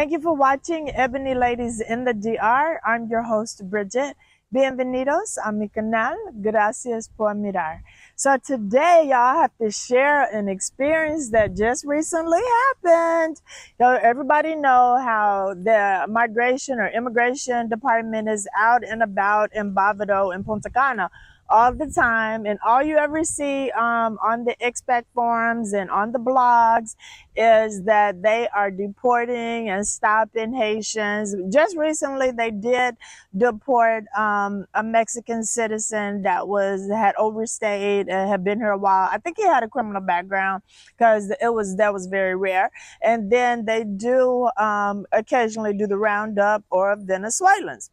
Thank you for watching Ebony Ladies in the DR. I'm your host, Bridget. Bienvenidos a mi canal. Gracias por mirar. So today, y'all have to share an experience that just recently happened. Everybody know how the migration or immigration department is out and about in Bavado and Punta Cana all the time, and all you ever see on the expat forums and on the blogs is that they are deporting and stopping Haitians. Just recently, they did deport a Mexican citizen that had overstayed and had been here a while. I think he had a criminal background because that was very rare. And then they do occasionally do the roundup or of Venezuelans.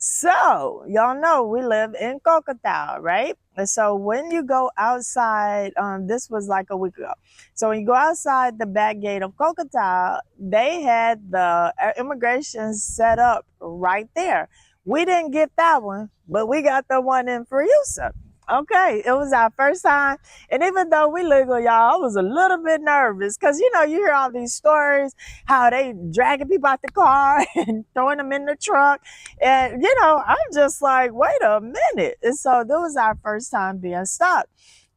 So, y'all know we live in Cocotao, right? And so when you go outside, this was like a week ago. So when you go outside the back gate of Cocotao, they had the immigration set up right there. We didn't get that one, but we got the one in Friusa. Okay, it was our first time. And even though we legal, y'all, I was a little bit nervous because, you hear all these stories, how they dragging people out the car and throwing them in the truck. And, I'm just like, wait a minute. And so that was our first time being stopped.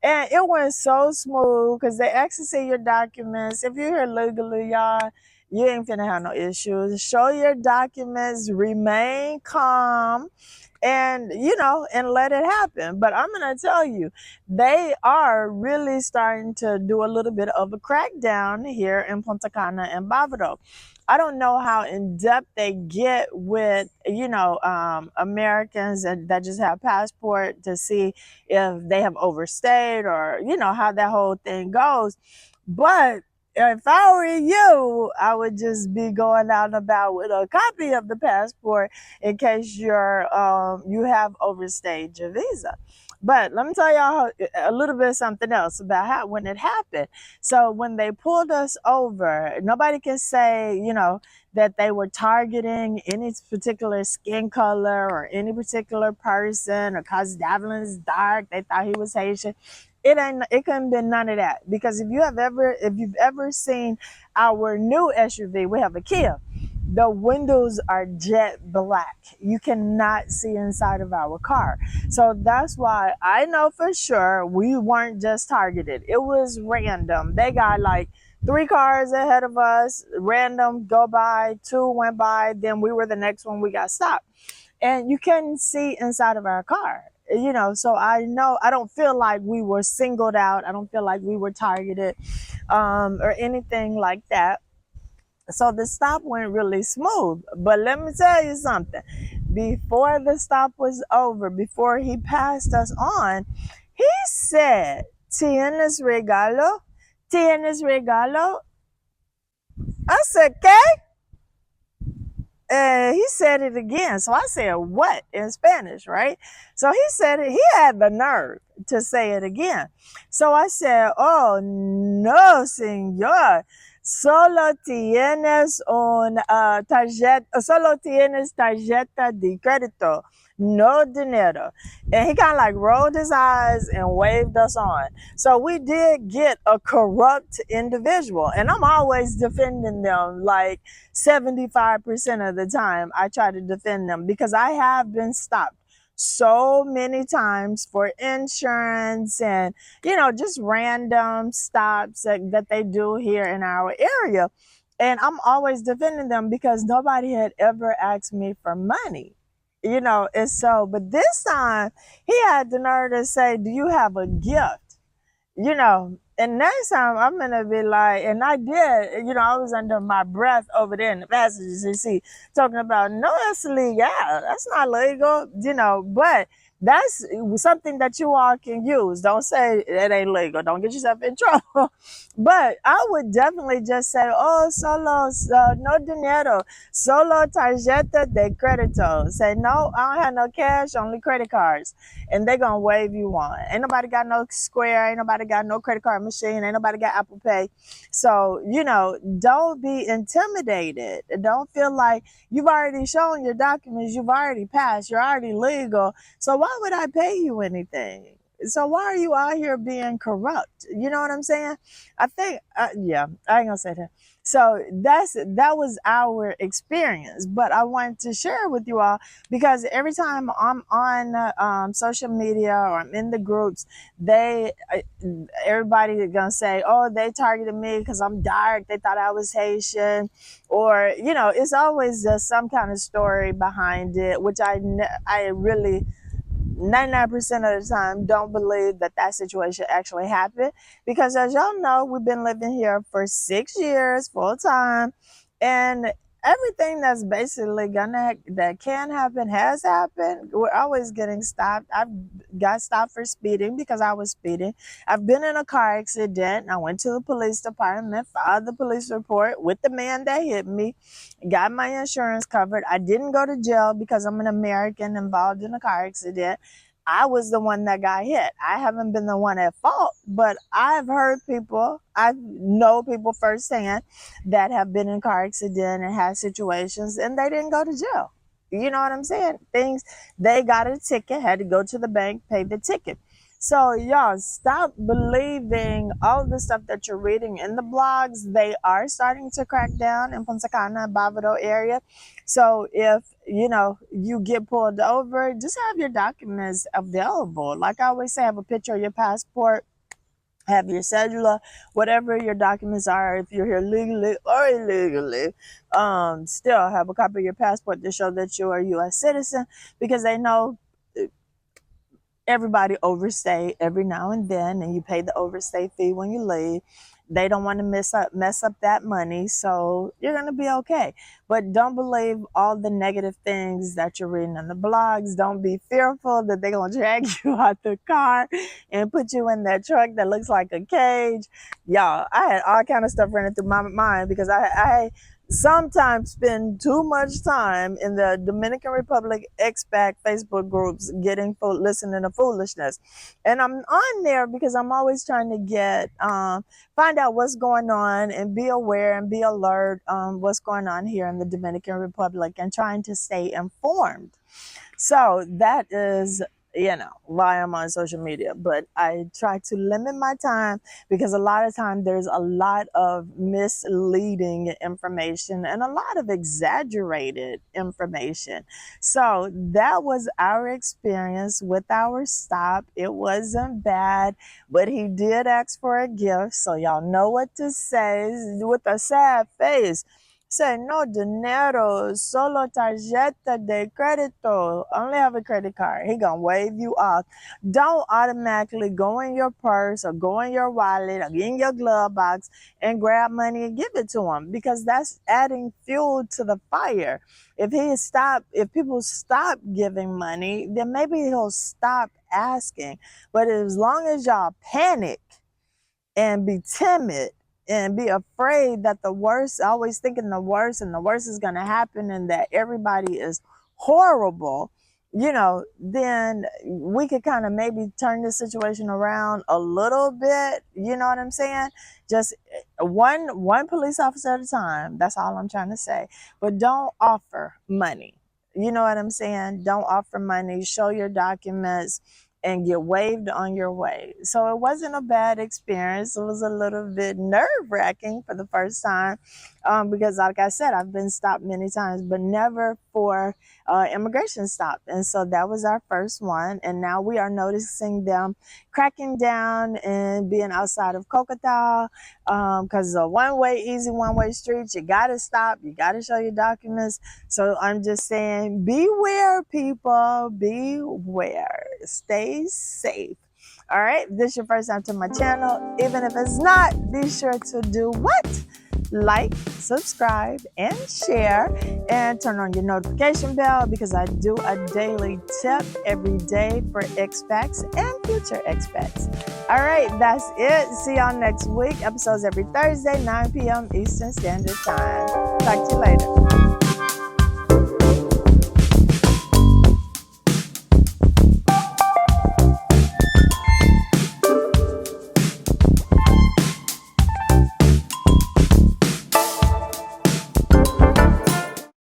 And it went so smooth because they actually see your documents. If you're here legally, y'all, you ain't finna have no issues. Show your documents, remain calm, and and let it happen. But I'm gonna tell you, they are really starting to do a little bit of a crackdown here in Punta Cana and Bavaro. I don't know how in depth they get with Americans that just have passport to see if they have overstayed or how that whole thing goes. But if I were you, I would just be going out and about with a copy of the passport in case you have overstayed your visa. But let me tell y'all a little bit of something else about how when it happened. So when they pulled us over, nobody can say, that they were targeting any particular skin color or any particular person or cause Davlin is dark. They thought he was Haitian. It couldn't be none of that, because if you've ever seen our new SUV, we have a Kia. The windows are jet black. You cannot see inside of our car. So that's why I know for sure we weren't just targeted. It was random. They got like 3 cars ahead of us, random, go by, 2 went by, then we were the next one, we got stopped. And you couldn't see inside of our car. So I don't feel like we were singled out. I don't feel like we were targeted or anything like that. So the stop went really smooth. But let me tell you something. Before the stop was over, before he passed us on, he said, "Tienes regalo? Tienes regalo?" I said, "¿Qué?" And he said it again. So I said, "What?" in Spanish, right? So he said it. He had the nerve to say it again. So I said, "Oh, no, señor. Solo tienes solo tienes tarjeta de crédito, no dinero." And he kind of like rolled his eyes and waved us on. So we did get a corrupt individual. And I'm always defending them, like 75% of the time I try to defend them, because I have been stopped so many times for insurance and just random stops that they do here in our area. And I'm always defending them because nobody had ever asked me for money. And so, but this time he had the nerve to say, "Do you have a gift?" And next time I'm gonna be like, and I did, I was under my breath over there in the passenger seat talking about, "No, that's illegal. That's not legal," but that's something that you all can use. Don't say it ain't legal. Don't get yourself in trouble. But I would definitely just say, "Oh, solo, no dinero, solo tarjeta de crédito." Say, "No, I don't have no cash, only credit cards." And they're gonna wave you on. Ain't nobody got no Square, ain't nobody got no credit card machine, ain't nobody got Apple Pay. So, don't be intimidated. Don't feel like you've already shown your documents, you've already passed, you're already legal. So why would I pay you anything? So why are you out here being corrupt? You know what I'm saying? I think, yeah, I ain't gonna say that. So that was our experience, but I wanted to share with you all because every time I'm on social media or I'm in the groups, they everybody is gonna say, "Oh, they targeted me because I'm dark. They thought I was Haitian," or it's always just some kind of story behind it, which I really 99% of the time don't believe that situation actually happened, because as y'all know, we've been living here for 6 years full time, and everything that's basically that can happen has happened. We're always getting stopped. I've got stopped for speeding because I was speeding. I've been in a car accident. I went to the police department, filed the police report with the man that hit me, got my insurance covered. I didn't go to jail because I'm an American involved in a car accident. I was the one that got hit. I haven't been the one at fault, but I've heard people, I know people firsthand that have been in car accident and had situations and they didn't go to jail. You know what I'm saying? They got a ticket, had to go to the bank, pay the ticket. So y'all stop believing all the stuff that you're reading in the blogs. They are starting to crack down in Punta Cana, Bavaro area. So if you get pulled over, just have your documents available. Like I always say, have a picture of your passport, have your cellular, whatever your documents are. If you're here legally or illegally, still have a copy of your passport to show that you're a U.S. citizen, because they know everybody overstay every now and then, and you pay the overstay fee when you leave. They don't want to mess up that money, so you're gonna be okay. But don't believe all the negative things that you're reading in the blogs. Don't be fearful that they're gonna drag you out the car and put you in that truck that looks like a cage. Y'all, I had all kind of stuff running through my mind because I sometimes spend too much time in the Dominican Republic expat Facebook groups listening to foolishness. And I'm on there because I'm always trying to find out what's going on and be aware and be alert what's going on here in the Dominican Republic and trying to stay informed. So that is, why I'm on social media. But I try to limit my time because a lot of time there's a lot of misleading information and a lot of exaggerated information. So that was our experience with our stop. It wasn't bad, but he did ask for a gift. So y'all know what to say with a sad face. Say, no dinero, solo tarjeta de crédito. Only have a credit card. He gonna wave you off. Don't automatically go in your purse or go in your wallet or in your glove box and grab money and give it to him, because that's adding fuel to the fire. If people stop giving money, then maybe he'll stop asking. But as long as y'all panic and be timid and be afraid that the worst, always thinking the worst, and the worst is going to happen and that everybody is horrible, then we could kind of maybe turn this situation around a little bit. You know what I'm saying? Just one police officer at a time. That's all I'm trying to say. But don't offer money. You know what I'm saying? Don't offer money. Show your documents and get waved on your way. So it wasn't a bad experience. It was a little bit nerve-wracking for the first time because, like I said, I've been stopped many times, but never for immigration stop. And so that was our first one. And now we are noticing them cracking down and being outside of Kokotau because it's a easy one-way street. You got to stop. You got to show your documents. So I'm just saying, beware, people. Beware. Stay safe. All right. If this is your first time to my channel, even if it's not, be sure to do what? Like, subscribe, and share, and turn on your notification bell, because I do a daily tip every day for expats and future expats. All right, that's it. See y'all next week. Episodes every Thursday, 9 p.m. Eastern Standard Time. Talk to you later.